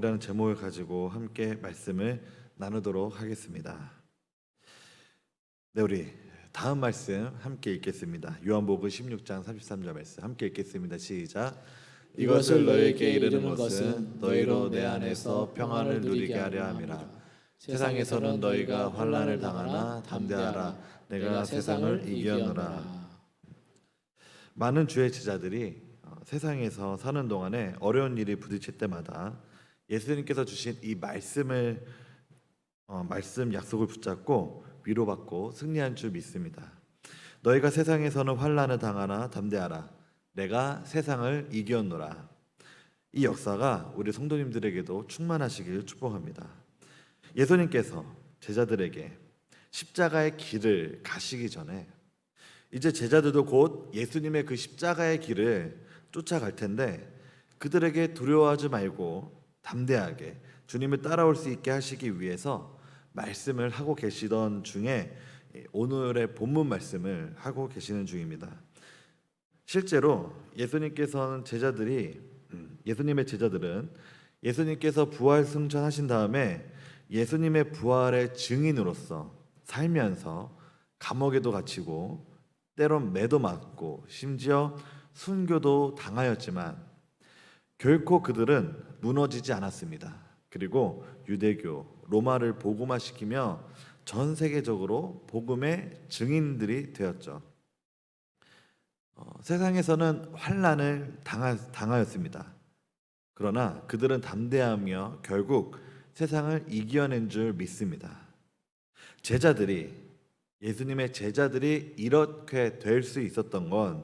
이라는 제목을 가지고 함께 말씀을 나누도록 하겠습니다. 네, 우리 다음 말씀 함께 읽겠습니다. 요한복음 16장 33절 말씀 함께 읽겠습니다. 시작. 이것을 너희에게 이르는 것은 너희로 내 안에서 평안을 누리게 하려 함이라. 세상에서는 너희가 환난을 당하나 담대하라. 내가 세상을 이기었노라. 많은 주의 제자들이 세상에서 사는 동안에 어려운 일이 부딪힐 때마다 예수님께서 주신 이 말씀 약속을 붙잡고 위로받고 승리한 줄 믿습니다. 너희가 세상에서는 환난을 당하나 담대하라. 내가 세상을 이기었노라. 이 역사가 우리 성도님들에게도 충만하시길 축복합니다. 예수님께서 제자들에게 십자가의 길을 가시기 전에 이제 제자들도 곧 예수님의 그 십자가의 길을 쫓아갈 텐데 그들에게 두려워하지 말고 담대하게 주님을 따라올 수 있게 하시기 위해서 말씀을 하고 계시던 중에 오늘의 본문 말씀을 하고 계시는 중입니다. 실제로 예수님의 제자들은 예수님께서 부활 승천하신 다음에 예수님의 부활의 증인으로서 살면서 감옥에도 갇히고 때론 매도 맞고 심지어 순교도 당하였지만 결코 그들은 무너지지 않았습니다. 그리고 유대교, 로마를 복음화시키며 전 세계적으로 복음의 증인들이 되었죠. 세상에서는 환난을 당하였습니다. 그러나 그들은 담대하며 결국 세상을 이겨낸 줄 믿습니다. 예수님의 제자들이 이렇게 될 수 있었던 건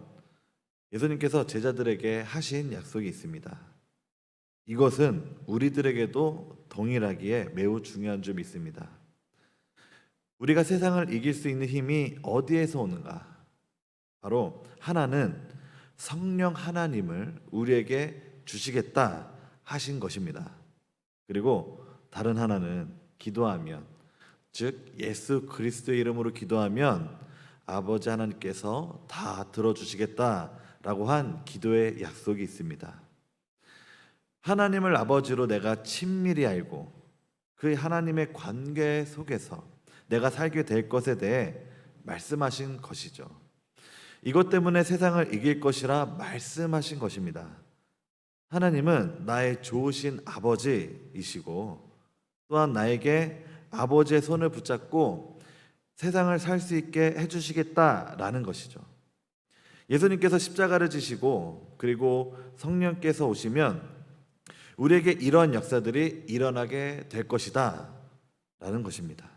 예수님께서 제자들에게 하신 약속이 있습니다. 이것은 우리들에게도 동일하기에 매우 중요한 줄 믿습니다. 우리가 세상을 이길 수 있는 힘이 어디에서 오는가? 바로 하나는 성령 하나님을 우리에게 주시겠다 하신 것입니다. 그리고 다른 하나는 기도하면, 즉 예수 그리스도의 이름으로 기도하면 아버지 하나님께서 다 들어주시겠다라고 한 기도의 약속이 있습니다. 하나님을 아버지로 내가 친밀히 알고 그 하나님의 관계 속에서 내가 살게 될 것에 대해 말씀하신 것이죠. 이것 때문에 세상을 이길 것이라 말씀하신 것입니다. 하나님은 나의 좋으신 아버지이시고 또한 나에게 아버지의 손을 붙잡고 세상을 살 수 있게 해주시겠다라는 것이죠. 예수님께서 십자가를 지시고 그리고 성령께서 오시면 우리에게 이러한 역사들이 일어나게 될 것이다 라는 것입니다.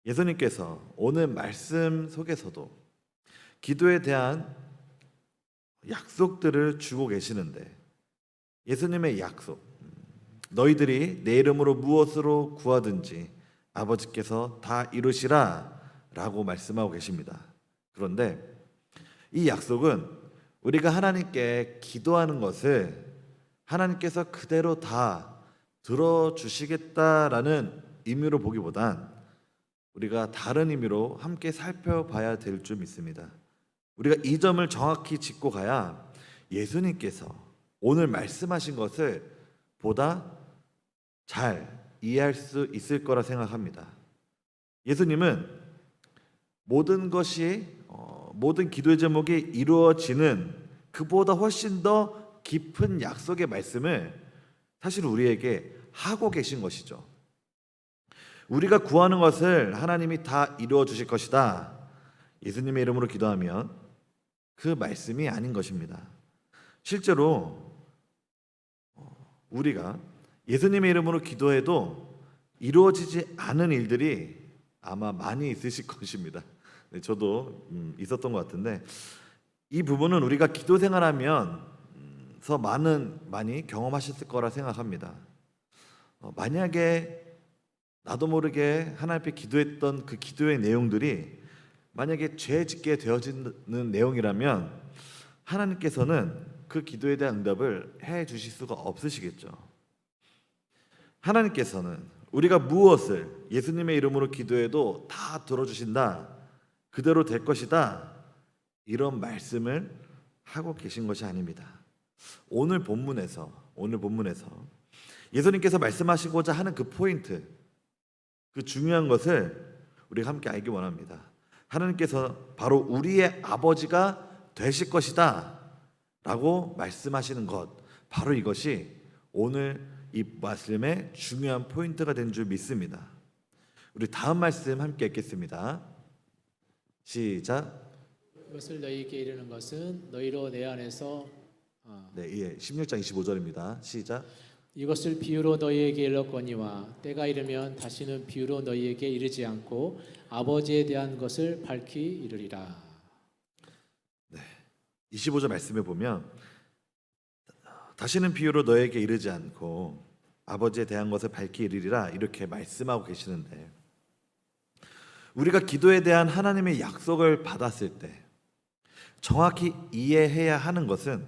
예수님께서 오늘 말씀 속에서도 기도에 대한 약속들을 주고 계시는데 예수님의 약속, 너희들이 내 이름으로 무엇으로 구하든지 아버지께서 다 이루시라 라고 말씀하고 계십니다. 그런데 이 약속은 우리가 하나님께 기도하는 것을 하나님께서 그대로 다 들어주시겠다라는 의미로 보기보단 우리가 다른 의미로 함께 살펴봐야 될 줄 믿습니다. 우리가 이 점을 정확히 짚고 가야 예수님께서 오늘 말씀하신 것을 보다 잘 이해할 수 있을 거라 생각합니다. 예수님은 모든 기도의 제목이 이루어지는 그보다 훨씬 더 깊은 약속의 말씀을 사실 우리에게 하고 계신 것이죠. 우리가 구하는 것을 하나님이 다 이루어 주실 것이다. 예수님의 이름으로 기도하면 그 말씀이 아닌 것입니다. 실제로 우리가 예수님의 이름으로 기도해도 이루어지지 않은 일들이 아마 많이 있으실 것입니다. 저도 있었던 것 같은데 이 부분은 우리가 기도 생활하면 많이 경험하셨을 거라 생각합니다. 만약에 나도 모르게 하나님 앞에 기도했던 그 기도의 내용들이 만약에 죄 짓게 되어지는 내용이라면 하나님께서는 그 기도에 대한 응답을 해 주실 수가 없으시겠죠. 하나님께서는 우리가 무엇을 예수님의 이름으로 기도해도 다 들어주신다, 그대로 될 것이다, 이런 말씀을 하고 계신 것이 아닙니다. 오늘 본문에서 예수님께서 말씀하시고자 하는 그 포인트, 그 중요한 것을 우리가 함께 알기 원합니다. 하나님께서 바로 우리의 아버지가 되실 것이다 라고 말씀하시는 것, 바로 이것이 오늘 이 말씀의 중요한 포인트가 된 줄 믿습니다. 우리 다음 말씀 함께 읽겠습니다. 시작. 이것을 너희에게 이르는 것은 너희로 내 안에서 네, 예, 16장 25절입니다. 시작. 이것을 비유로 너희에게 일렀거니와 때가 이르면 다시는 비유로 너희에게 이르지 않고 아버지에 대한 것을 밝히 이르리라. 25절 말씀에 보면 다시는 비유로 너에게 이르지 않고 아버지에 대한 것을 밝히 이르리라 이렇게 말씀하고 계시는데, 우리가 기도에 대한 하나님의 약속을 받았을 때 정확히 이해해야 하는 것은,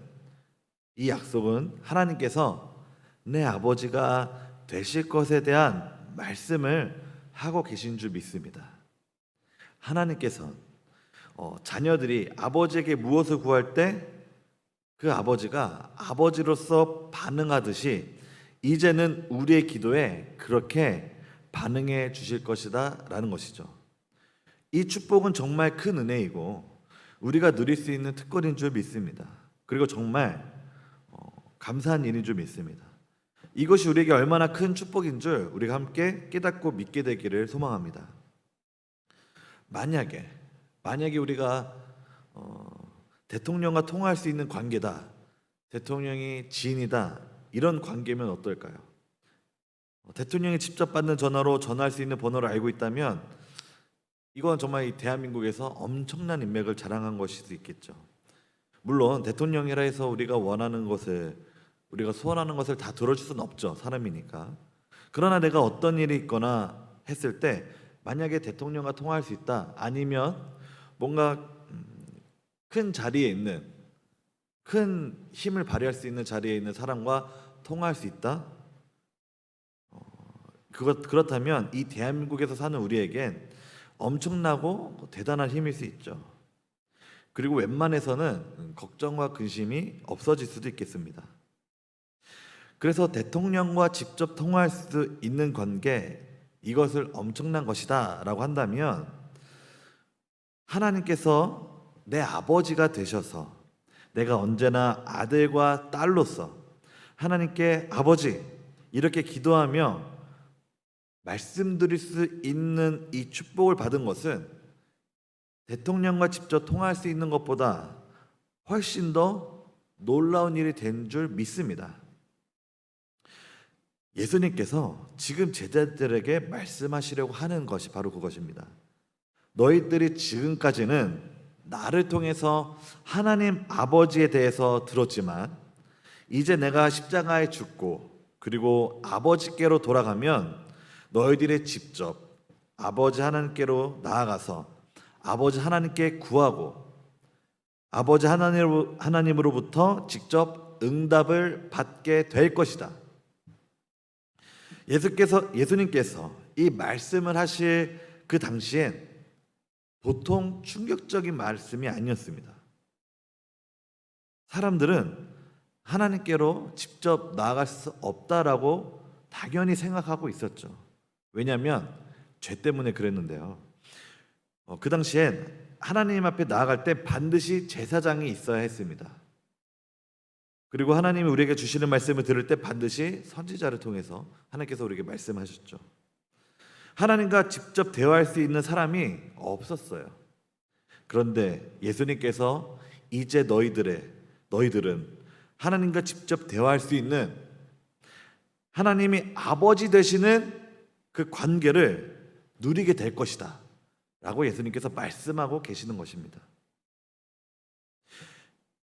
이 약속은 하나님께서 내 아버지가 되실 것에 대한 말씀을 하고 계신 줄 믿습니다. 하나님께서 자녀들이 아버지에게 무엇을 구할 때 그 아버지가 아버지로서 반응하듯이 이제는 우리의 기도에 그렇게 반응해 주실 것이다 라는 것이죠. 이 축복은 정말 큰 은혜이고 우리가 누릴 수 있는 특권인 줄 믿습니다. 그리고 정말 감사한 일인 줄 믿습니다. 이것이 우리에게 얼마나 큰 축복인 줄 우리가 함께 깨닫고 믿게 되기를 소망합니다. 만약에 우리가 대통령과 통화할 수 있는 관계다, 대통령이 지인이다, 이런 관계면 어떨까요? 대통령이 직접 받는 전화로 전화할 수 있는 번호를 알고 있다면 이건 정말 이 대한민국에서 엄청난 인맥을 자랑한 것일 수 있겠죠. 물론 대통령이라 해서 우리가 원하는 것을, 우리가 소원하는 것을 다 들어줄 수는 없죠. 사람이니까. 그러나 내가 어떤 일이 있거나 했을 때 만약에 대통령과 통화할 수 있다, 아니면 뭔가 큰 자리에 있는, 큰 힘을 발휘할 수 있는 자리에 있는 사람과 통화할 수 있다, 그렇다면 이 대한민국에서 사는 우리에겐 엄청나고 대단한 힘일 수 있죠. 그리고 웬만해서는 걱정과 근심이 없어질 수도 있겠습니다. 그래서 대통령과 직접 통화할 수 있는 관계, 이것을 엄청난 것이다 라고 한다면, 하나님께서 내 아버지가 되셔서 내가 언제나 아들과 딸로서 하나님께 아버지 이렇게 기도하며 말씀드릴 수 있는 이 축복을 받은 것은 대통령과 직접 통화할 수 있는 것보다 훨씬 더 놀라운 일이 된 줄 믿습니다. 예수님께서 지금 제자들에게 말씀하시려고 하는 것이 바로 그것입니다. 너희들이 지금까지는 나를 통해서 하나님 아버지에 대해서 들었지만 이제 내가 십자가에 죽고 그리고 아버지께로 돌아가면 너희들이 직접 아버지 하나님께로 나아가서 아버지 하나님께 구하고 아버지 하나님으로부터 직접 응답을 받게 될 것이다. 예수님께서 이 말씀을 하실 그 당시엔 보통 충격적인 말씀이 아니었습니다. 사람들은 하나님께로 직접 나아갈 수 없다라고 당연히 생각하고 있었죠. 왜냐하면 죄 때문에 그랬는데요. 그 당시엔 하나님 앞에 나아갈 때 반드시 제사장이 있어야 했습니다. 그리고 하나님이 우리에게 주시는 말씀을 들을 때 반드시 선지자를 통해서 하나님께서 우리에게 말씀하셨죠. 하나님과 직접 대화할 수 있는 사람이 없었어요. 그런데 예수님께서 이제 너희들은 하나님과 직접 대화할 수 있는, 하나님이 아버지 되시는 그 관계를 누리게 될 것이다 라고 예수님께서 말씀하고 계시는 것입니다.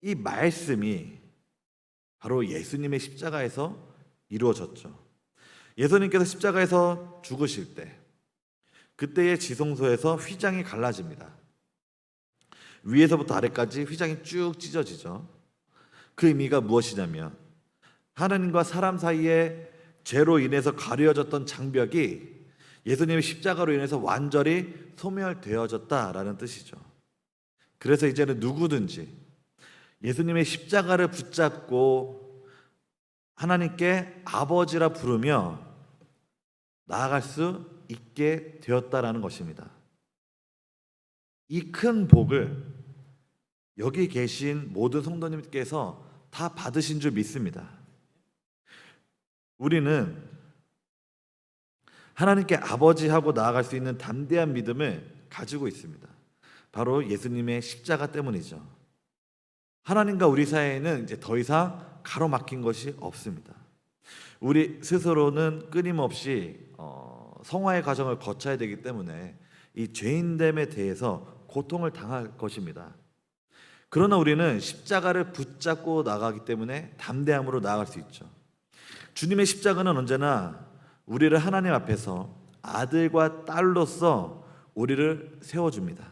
이 말씀이 바로 예수님의 십자가에서 이루어졌죠. 예수님께서 십자가에서 죽으실 때 그때의 지성소에서 휘장이 갈라집니다. 위에서부터 아래까지 휘장이 쭉 찢어지죠. 그 의미가 무엇이냐면 하나님과 사람 사이에 죄로 인해서 가려졌던 장벽이 예수님의 십자가로 인해서 완전히 소멸되어졌다라는 뜻이죠. 그래서 이제는 누구든지 예수님의 십자가를 붙잡고 하나님께 아버지라 부르며 나아갈 수 있게 되었다라는 것입니다. 이 큰 복을 여기 계신 모든 성도님께서 다 받으신 줄 믿습니다. 우리는 하나님께 아버지하고 나아갈 수 있는 담대한 믿음을 가지고 있습니다. 바로 예수님의 십자가 때문이죠. 하나님과 우리 사이에는 이제 더 이상 가로막힌 것이 없습니다. 우리 스스로는 끊임없이 성화의 과정을 거쳐야 되기 때문에 이 죄인됨에 대해서 고통을 당할 것입니다. 그러나 우리는 십자가를 붙잡고 나가기 때문에 담대함으로 나아갈 수 있죠. 주님의 십자가는 언제나 우리를 하나님 앞에서 아들과 딸로서 우리를 세워줍니다.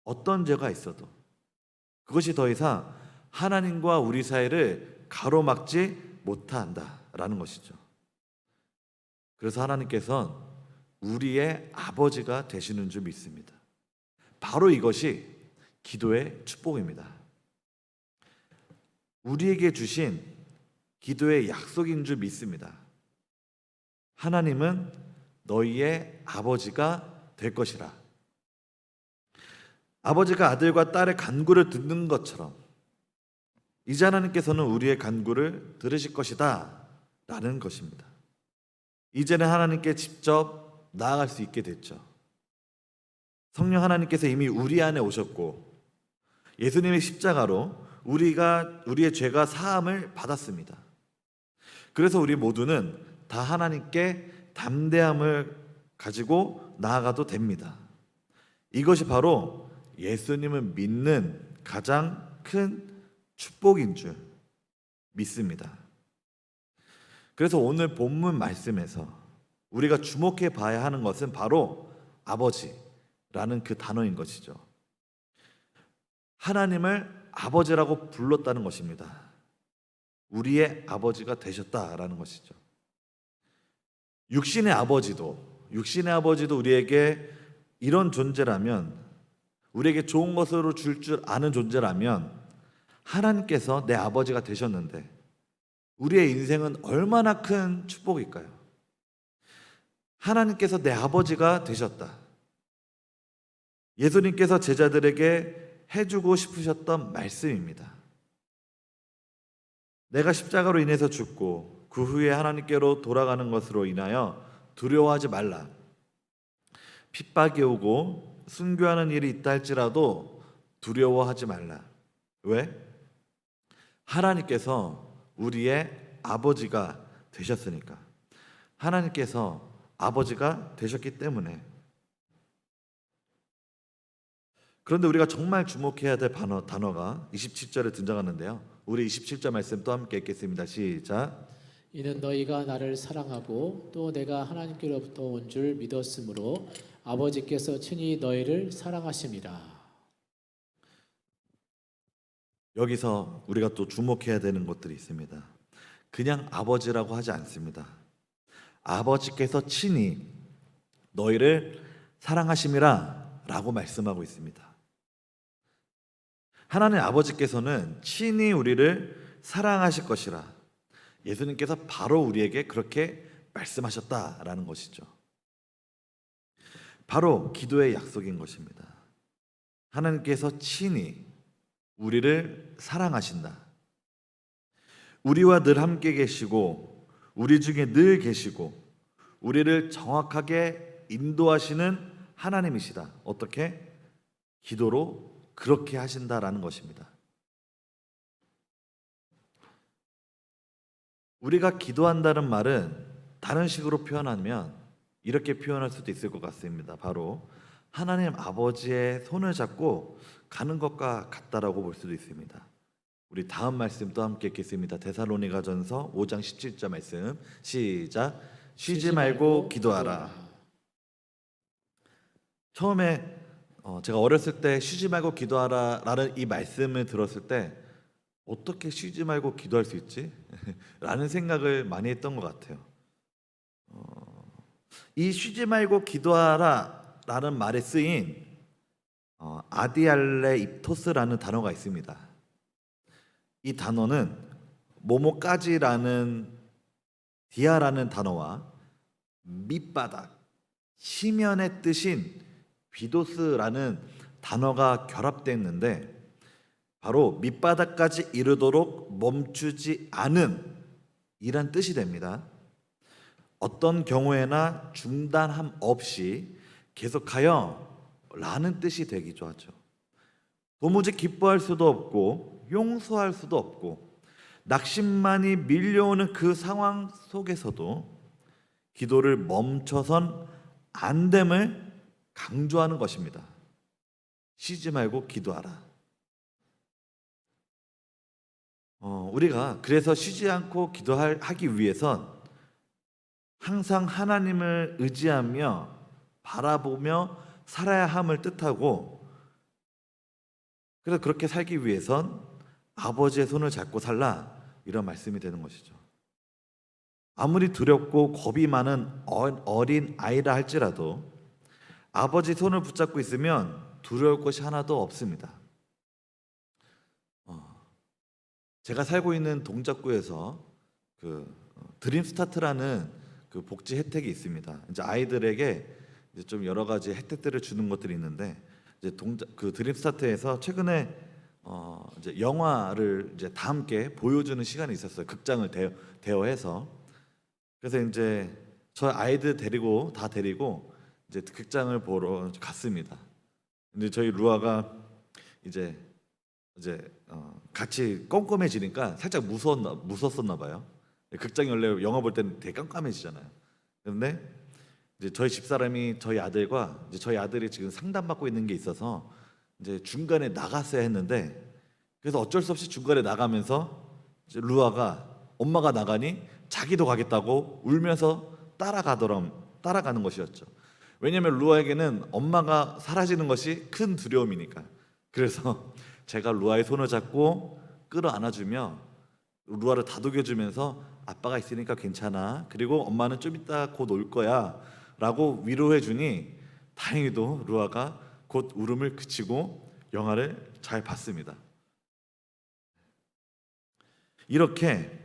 어떤 죄가 있어도 그것이 더 이상 하나님과 우리 사이를 가로막지 못한다라는 것이죠. 그래서 하나님께서는 우리의 아버지가 되시는 줄 믿습니다. 바로 이것이 기도의 축복입니다. 우리에게 주신 기도의 약속인 줄 믿습니다. 하나님은 너희의 아버지가 될 것이라. 아버지가 아들과 딸의 간구를 듣는 것처럼 이제 하나님께서는 우리의 간구를 들으실 것이다 라는 것입니다. 이제는 하나님께 직접 나아갈 수 있게 됐죠. 성령 하나님께서 이미 우리 안에 오셨고 예수님의 십자가로 우리의 죄가 사함을 받았습니다. 그래서 우리 모두는 다 하나님께 담대함을 가지고 나아가도 됩니다. 이것이 바로 예수님을 믿는 가장 큰 축복인 줄 믿습니다. 그래서 오늘 본문 말씀에서 우리가 주목해 봐야 하는 것은 바로 아버지라는 그 단어인 것이죠. 하나님을 아버지라고 불렀다는 것입니다. 우리의 아버지가 되셨다라는 것이죠. 육신의 아버지도 우리에게 이런 존재라면, 우리에게 좋은 것으로 줄 아는 존재라면 하나님께서 내 아버지가 되셨는데 우리의 인생은 얼마나 큰 축복일까요? 하나님께서 내 아버지가 되셨다. 예수님께서 제자들에게 해주고 싶으셨던 말씀입니다. 내가 십자가로 인해서 죽고 그 후에 하나님께로 돌아가는 것으로 인하여 두려워하지 말라. 핍박이 오고 순교하는 일이 있다 할지라도 두려워하지 말라. 왜? 하나님께서 우리의 아버지가 되셨으니까. 하나님께서 아버지가 되셨기 때문에. 그런데 우리가 정말 주목해야 될 단어가 27절에 등장하는데요. 우리 27절 말씀 또 함께 읽겠습니다. 시작. 이는 너희가 나를 사랑하고 또 내가 하나님께로부터 온 줄 믿었으므로 아버지께서 친히 너희를 사랑하심이라. 여기서 우리가 또 주목해야 되는 것들이 있습니다. 그냥 아버지라고 하지 않습니다. 아버지께서 친히 너희를 사랑하심이라 라고 말씀하고 있습니다. 하나님 아버지께서는 친히 우리를 사랑하실 것이라. 예수님께서 바로 우리에게 그렇게 말씀하셨다라는 것이죠. 바로 기도의 약속인 것입니다. 하나님께서 친히 우리를 사랑하신다. 우리와 늘 함께 계시고 우리 중에 늘 계시고 우리를 정확하게 인도하시는 하나님이시다. 어떻게? 기도로 그렇게 하신다라는 것입니다. 우리가 기도한다는 말은 다른 식으로 표현하면 이렇게 표현할 수도 있을 것 같습니다. 바로 하나님 아버지의 손을 잡고 가는 것과 같다라고 볼 수도 있습니다. 우리 다음 말씀 또 함께 읽겠습니다. 데살로니가전서 5장 17절 말씀 시작. 쉬지 말고 기도하라. 처음에 제가 어렸을 때 쉬지 말고 기도하라 라는 이 말씀을 들었을 때 어떻게 쉬지 말고 기도할 수 있지? 라는 생각을 많이 했던 것 같아요. 이 쉬지 말고 기도하라 라는 말에 쓰인 아디알레 입토스라는 단어가 있습니다. 이 단어는 모모까지라는 디아라는 단어와 밑바닥, 시면의 뜻인 비도스라는 단어가 결합되어 있는데 바로 밑바닥까지 이르도록 멈추지 않음 이란 뜻이 됩니다. 어떤 경우에나 중단함 없이 계속하여 라는 뜻이 되기도 하죠. 도무지 기뻐할 수도 없고 용서할 수도 없고 낙심만이 밀려오는 그 상황 속에서도 기도를 멈춰선 안 됨을 강조하는 것입니다. 쉬지 말고 기도하라. 우리가 그래서 쉬지 않고 기도하기 위해선 항상 하나님을 의지하며 바라보며 살아야 함을 뜻하고, 그래서 그렇게 살기 위해선 아버지의 손을 잡고 살라 이런 말씀이 되는 것이죠. 아무리 두렵고 겁이 많은 어린 아이라 할지라도 아버지 손을 붙잡고 있으면 두려울 것이 하나도 없습니다. 제가 살고 있는 동작구에서 드림 스타트라는 그 복지 혜택이 있습니다. 이제 아이들에게 이제 좀 여러 가지 혜택들을 주는 것들이 있는데, 이제 그 드림 스타트에서 최근에 이제 영화를 이제 다 함께 보여주는 시간이 있었어요. 극장을 대여해서. 그래서 이제 저 아이들 데리고 이제 극장을 보러 갔습니다. 근데 저희 루아가 이제 같이 껌껌해지니까 살짝 무서웠었나 봐요. 극장이 원래 영화 볼 때는 되게 깜깜해지잖아요. 그런데 이제 저희 집사람이 저희 아들과 이제 저희 아들이 지금 상담받고 있는 게 있어서 이제 중간에 나갔어야 했는데, 그래서 어쩔 수 없이 중간에 나가면서 이제 루아가 엄마가 나가니 자기도 가겠다고 울면서 따라가는 것이었죠. 왜냐하면 루아에게는 엄마가 사라지는 것이 큰 두려움이니까. 그래서 제가 루아의 손을 잡고 끌어안아주며 루아를 다독여주면서 아빠가 있으니까 괜찮아, 그리고 엄마는 좀 이따 곧 올 거야 라고 위로해주니 다행히도 루아가 곧 울음을 그치고 영화를 잘 봤습니다. 이렇게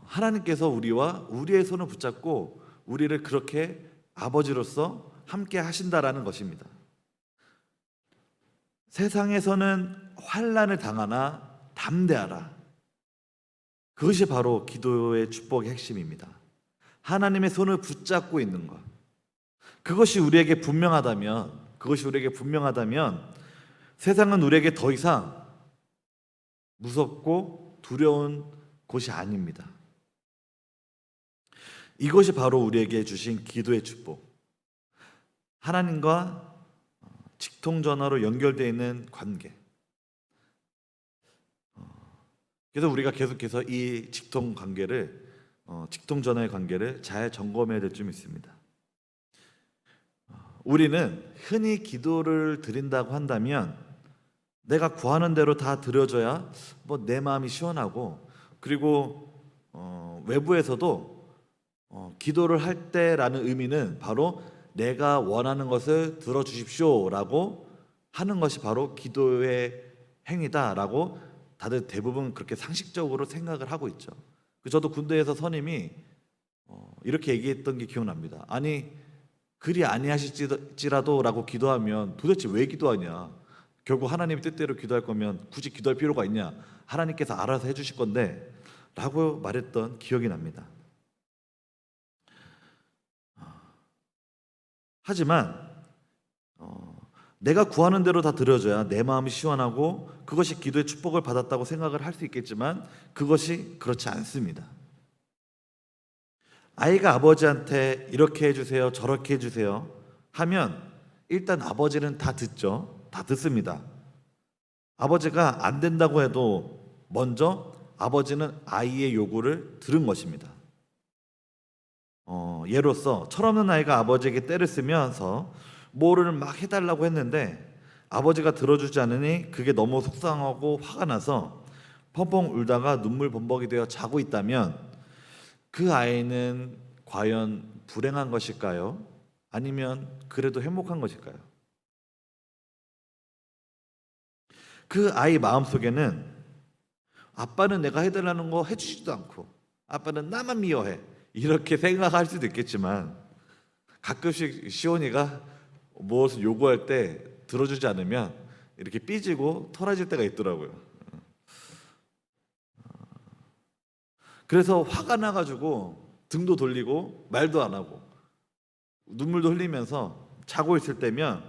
하나님께서 우리와 우리의 손을 붙잡고 우리를 그렇게 아버지로서 함께 하신다라는 것입니다. 세상에서는 환난을 당하나 담대하라. 그것이 바로 기도의 축복의 핵심입니다. 하나님의 손을 붙잡고 있는 것. 그것이 우리에게 분명하다면 세상은 우리에게 더 이상 무섭고 두려운 곳이 아닙니다. 이것이 바로 우리에게 주신 기도의 축복. 하나님과 직통전화로 연결되어 있는 관계. 그래서 우리가 계속해서 이 직통전화의 관계를 잘 점검해야 될 점 있습니다. 우리는 흔히 기도를 드린다고 한다면 내가 구하는 대로 다 드려줘야 내 마음이 시원하고, 그리고 외부에서도 기도를 할 때라는 의미는 바로 내가 원하는 것을 들어주십시오라고 하는 것이 바로 기도의 행위다라고 다들 대부분 그렇게 상식적으로 생각을 하고 있죠. 저도 군대에서 선임이 이렇게 얘기했던 게 기억납니다. 아니, 그리 아니하실지라도라고 기도하면 도대체 왜 기도하냐? 결국 하나님의 뜻대로 기도할 거면 굳이 기도할 필요가 있냐? 하나님께서 알아서 해주실 건데 라고 말했던 기억이 납니다. 하지만 내가 구하는 대로 다 드려줘야 내 마음이 시원하고 그것이 기도의 축복을 받았다고 생각을 할 수 있겠지만 그것이 그렇지 않습니다. 아이가 아버지한테 이렇게 해주세요, 저렇게 해주세요 하면 일단 아버지는 다 듣죠. 다 듣습니다. 아버지가 안 된다고 해도 먼저 아버지는 아이의 요구를 들은 것입니다. 예로서 철없는 아이가 아버지에게 때를 쓰면서 뭐를 막 해달라고 했는데 아버지가 들어주지 않으니 그게 너무 속상하고 화가 나서 펑펑 울다가 눈물 범벅이 되어 자고 있다면 그 아이는 과연 불행한 것일까요? 아니면 그래도 행복한 것일까요? 그 아이 마음속에는 아빠는 내가 해달라는 거 해주지도 않고 아빠는 나만 미워해, 이렇게 생각할 수도 있겠지만 가끔씩 시온이가 무엇을 요구할 때 들어주지 않으면 이렇게 삐지고 토라질 때가 있더라고요. 그래서 화가 나가지고 등도 돌리고 말도 안 하고 눈물도 흘리면서 자고 있을 때면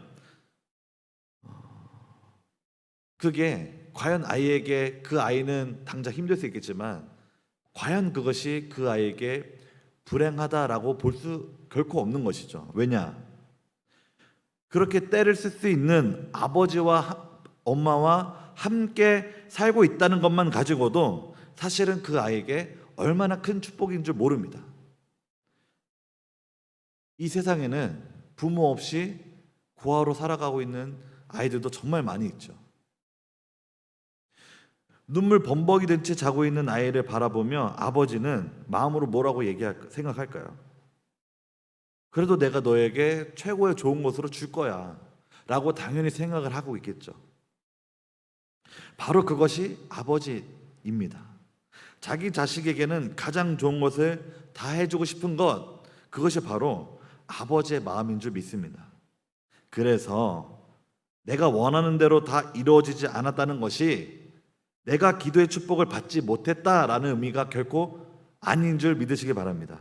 그게 과연 아이에게, 그 아이는 당장 힘들 수 있겠지만 과연 그것이 그 아이에게 불행하다라고 볼 수 결코 없는 것이죠. 왜냐? 그렇게 때를 쓸 수 있는 아버지와 엄마와 함께 살고 있다는 것만 가지고도 사실은 그 아이에게 얼마나 큰 축복인 줄 모릅니다. 이 세상에는 부모 없이 고아로 살아가고 있는 아이들도 정말 많이 있죠. 눈물 범벅이 된 채 자고 있는 아이를 바라보며 아버지는 마음으로 뭐라고 생각할까요? 그래도 내가 너에게 최고의 좋은 것으로 줄 거야 라고 당연히 생각을 하고 있겠죠. 바로 그것이 아버지입니다. 자기 자식에게는 가장 좋은 것을 다 해주고 싶은 것, 그것이 바로 아버지의 마음인 줄 믿습니다. 그래서 내가 원하는 대로 다 이루어지지 않았다는 것이 내가 기도의 축복을 받지 못했다라는 의미가 결코 아닌 줄 믿으시기 바랍니다.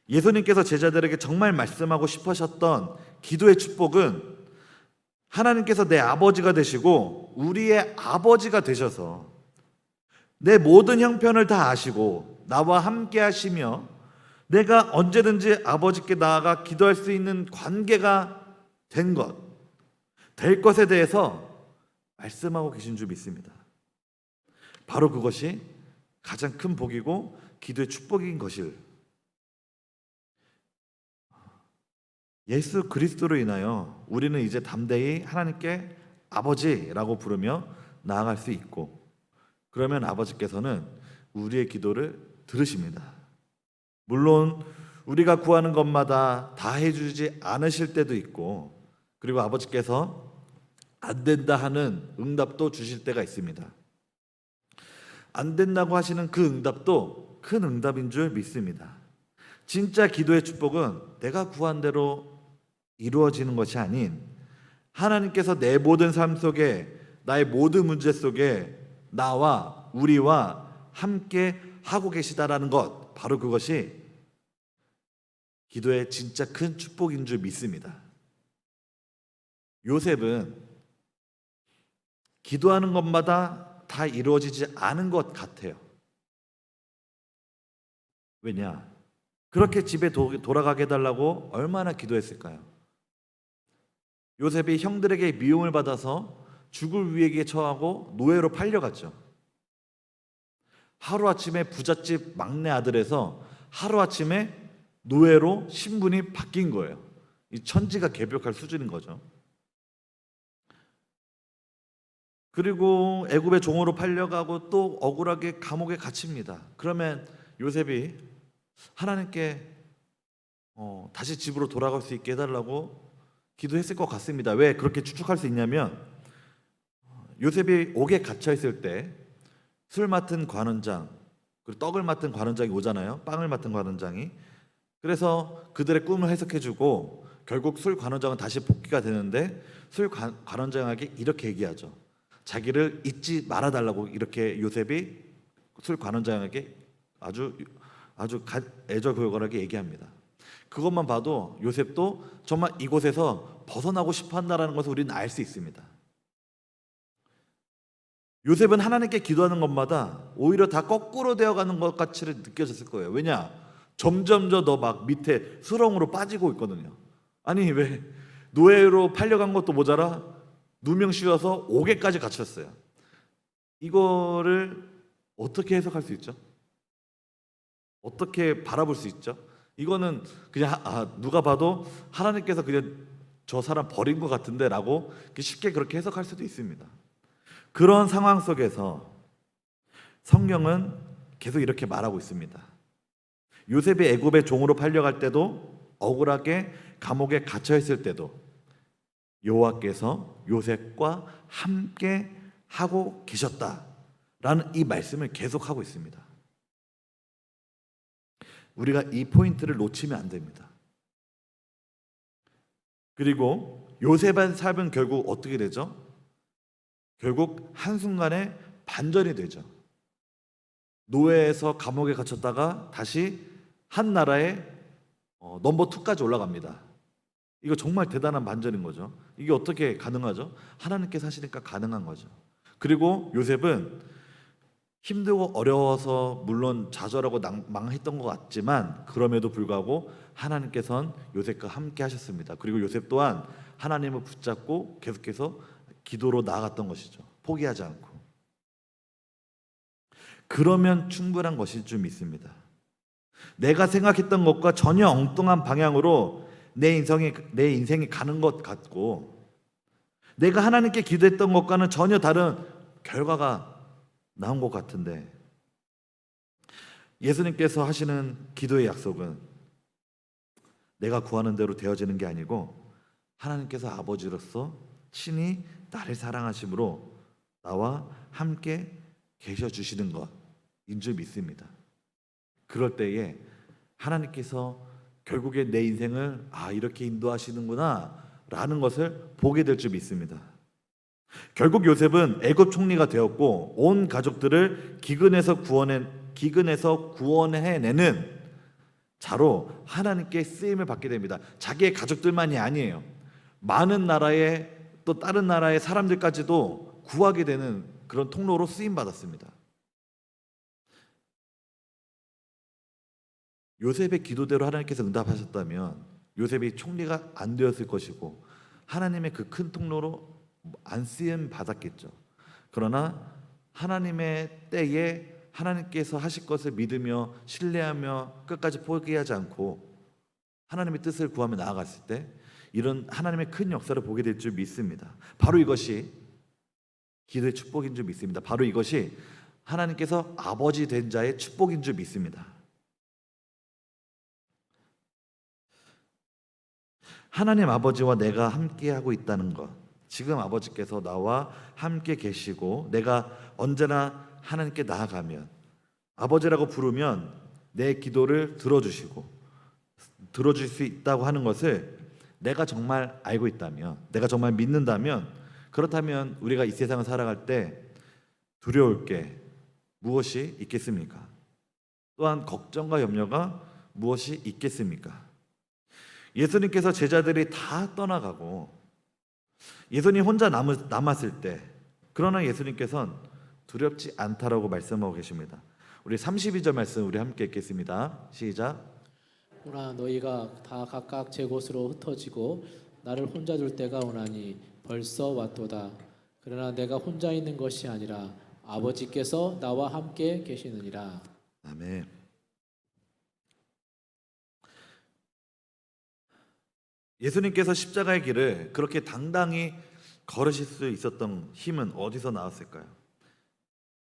예수님께서 제자들에게 정말 말씀하고 싶으셨던 기도의 축복은 하나님께서 내 아버지가 되시고 우리의 아버지가 되셔서 내 모든 형편을 다 아시고 나와 함께 하시며 내가 언제든지 아버지께 나아가 기도할 수 있는 관계가 될 것에 대해서 말씀하고 계신 줄 믿습니다. 바로 그것이 가장 큰 복이고 기도의 축복인 것을, 예수 그리스도로 인하여 우리는 이제 담대히 하나님께 아버지라고 부르며 나아갈 수 있고, 그러면 아버지께서는 우리의 기도를 들으십니다. 물론 우리가 구하는 것마다 다 해주지 않으실 때도 있고, 그리고 아버지께서 안 된다 하는 응답도 주실 때가 있습니다. 안 된다고 하시는 그 응답도 큰 응답인 줄 믿습니다. 진짜 기도의 축복은 내가 구한 대로 이루어지는 것이 아닌 하나님께서 내 모든 삶 속에, 나의 모든 문제 속에 나와 우리와 함께 하고 계시다라는 것, 바로 그것이 기도의 진짜 큰 축복인 줄 믿습니다. 요셉은 기도하는 것마다 다 이루어지지 않은 것 같아요. 왜냐? 그렇게 집에 돌아가게 해달라고 얼마나 기도했을까요? 요셉이 형들에게 미움을 받아서 죽을 위기에 처하고 노예로 팔려갔죠. 하루아침에 부잣집 막내 아들에서 하루아침에 노예로 신분이 바뀐 거예요. 이 천지가 개벽할 수준인 거죠. 그리고 애굽의 종으로 팔려가고 또 억울하게 감옥에 갇힙니다. 그러면 요셉이 하나님께 다시 집으로 돌아갈 수 있게 해달라고 기도했을 것 같습니다. 왜 그렇게 추측할 수 있냐면, 요셉이 옥에 갇혀 있을 때 술 맡은 관원장, 그리고 떡을 맡은 관원장이 오잖아요. 빵을 맡은 관원장이. 그래서 그들의 꿈을 해석해주고 결국 술 관원장은 다시 복귀가 되는데, 술 관원장에게 이렇게 얘기하죠. 자기를 잊지 말아달라고 이렇게 요셉이 술 관원장에게 아주 애절교활하게 얘기합니다. 그것만 봐도 요셉도 정말 이곳에서 벗어나고 싶어 한다는 것을 우리는 알 수 있습니다. 요셉은 하나님께 기도하는 것마다 오히려 다 거꾸로 되어가는 것 같이 느껴졌을 거예요. 왜냐? 점점 더 막 밑에 수렁으로 빠지고 있거든요. 아니, 왜 노예로 팔려간 것도 모자라 누명 씌워서 옥에까지 갇혔어요. 이거를 어떻게 해석할 수 있죠? 어떻게 바라볼 수 있죠? 이거는 그냥 누가 봐도 하나님께서 그냥 저 사람 버린 것 같은데 라고 쉽게 그렇게 해석할 수도 있습니다. 그런 상황 속에서 성경은 계속 이렇게 말하고 있습니다. 요셉이 애굽의 종으로 팔려갈 때도, 억울하게 감옥에 갇혀 있을 때도 여호와께서 요셉과 함께 하고 계셨다 라는 이 말씀을 계속하고 있습니다. 우리가 이 포인트를 놓치면 안 됩니다. 그리고 요셉의 삶은 결국 어떻게 되죠? 결국 한순간에 반전이 되죠. 노예에서 감옥에 갇혔다가 다시 한 나라의 넘버 2까지 올라갑니다. 이거 정말 대단한 반전인 거죠. 이게 어떻게 가능하죠? 하나님께서 하시니까 가능한 거죠. 그리고 요셉은 힘들고 어려워서 물론 좌절하고 망했던 것 같지만 그럼에도 불구하고 하나님께서는 요셉과 함께 하셨습니다. 그리고 요셉 또한 하나님을 붙잡고 계속해서 기도로 나아갔던 것이죠. 포기하지 않고. 그러면 충분한 것일 줄 믿습니다. 내가 생각했던 것과 전혀 엉뚱한 방향으로 내 인생이 가는 것 같고, 내가 하나님께 기도했던 것과는 전혀 다른 결과가 나온 것 같은데, 예수님께서 하시는 기도의 약속은 내가 구하는 대로 되어지는 게 아니고 하나님께서 아버지로서 친히 나를 사랑하심으로 나와 함께 계셔 주시는 것인 줄 믿습니다. 그럴 때에 하나님께서 결국에 내 인생을 이렇게 인도하시는구나 라는 것을 보게 될 줄 믿습니다. 결국 요셉은 애굽 총리가 되었고 온 가족들을 기근에서 구원해내는 자로 하나님께 쓰임을 받게 됩니다. 자기의 가족들만이 아니에요. 많은 나라의 또 다른 나라의 사람들까지도 구하게 되는 그런 통로로 쓰임 받았습니다. 요셉의 기도대로 하나님께서 응답하셨다면 요셉이 총리가 안 되었을 것이고 하나님의 그 큰 통로로 안 쓰임 받았겠죠. 그러나 하나님의 때에 하나님께서 하실 것을 믿으며 신뢰하며 끝까지 포기하지 않고 하나님의 뜻을 구하며 나아갔을 때 이런 하나님의 큰 역사를 보게 될 줄 믿습니다. 바로 이것이 기도의 축복인 줄 믿습니다. 바로 이것이 하나님께서 아버지 된 자의 축복인 줄 믿습니다. 하나님 아버지와 내가 함께하고 있다는 것, 지금 아버지께서 나와 함께 계시고 내가 언제나 하나님께 나아가면 아버지라고 부르면 내 기도를 들어주시고 들어줄 수 있다고 하는 것을 내가 정말 알고 있다면, 내가 정말 믿는다면, 그렇다면 우리가 이 세상을 살아갈 때 두려울 게 무엇이 있겠습니까? 또한 걱정과 염려가 무엇이 있겠습니까? 예수님께서 제자들이 다 떠나가고 예수님 혼자 남았을 때, 그러나 예수님께서는 두렵지 않다라고 말씀하고 계십니다. 우리 32절 말씀 우리 함께 읽겠습니다. 시작. 그러나 너희가 다 각각 제 곳으로 흩어지고 나를 혼자 둘 때가 오나니 벌써 왔도다. 그러나 내가 혼자 있는 것이 아니라 아버지께서 나와 함께 계시느니라. 아멘. 예수님께서 십자가의 길을 그렇게 당당히 걸으실 수 있었던 힘은 어디서 나왔을까요?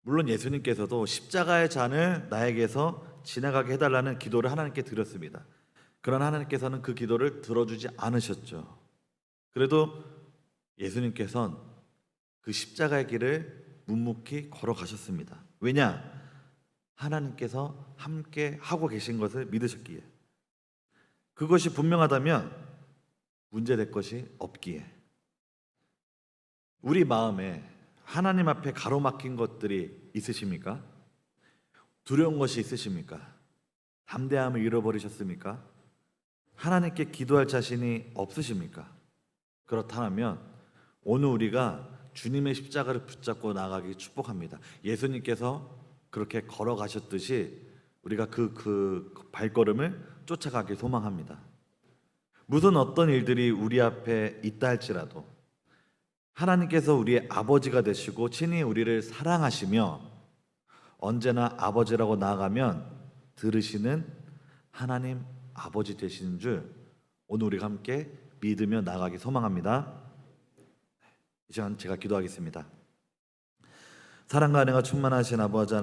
물론 예수님께서도 십자가의 잔을 나에게서 지나가게 해달라는 기도를 하나님께 드렸습니다. 그러나 하나님께서는 그 기도를 들어주지 않으셨죠. 그래도 예수님께서는 그 십자가의 길을 묵묵히 걸어가셨습니다. 왜냐? 하나님께서 함께 하고 계신 것을 믿으셨기에. 그것이 분명하다면 문제될 것이 없기에. 우리 마음에 하나님 앞에 가로막힌 것들이 있으십니까? 두려운 것이 있으십니까? 담대함을 잃어버리셨습니까? 하나님께 기도할 자신이 없으십니까? 그렇다면 오늘 우리가 주님의 십자가를 붙잡고 나가기 축복합니다. 예수님께서 그렇게 걸어가셨듯이 우리가 그 발걸음을 쫓아가길 소망합니다. 무슨 어떤 일들이 우리 앞에 있다 할지라도 하나님께서 우리의 아버지가 되시고 친히 우리를 사랑하시며 언제나 아버지라고 나아가면 들으시는 하나님 아버지 되시는 줄 오늘 우리가 함께 믿으며 나아가기 소망합니다. 이 시간 제가 기도하겠습니다. 사랑과 은혜가 충만하신 아버지 하나님,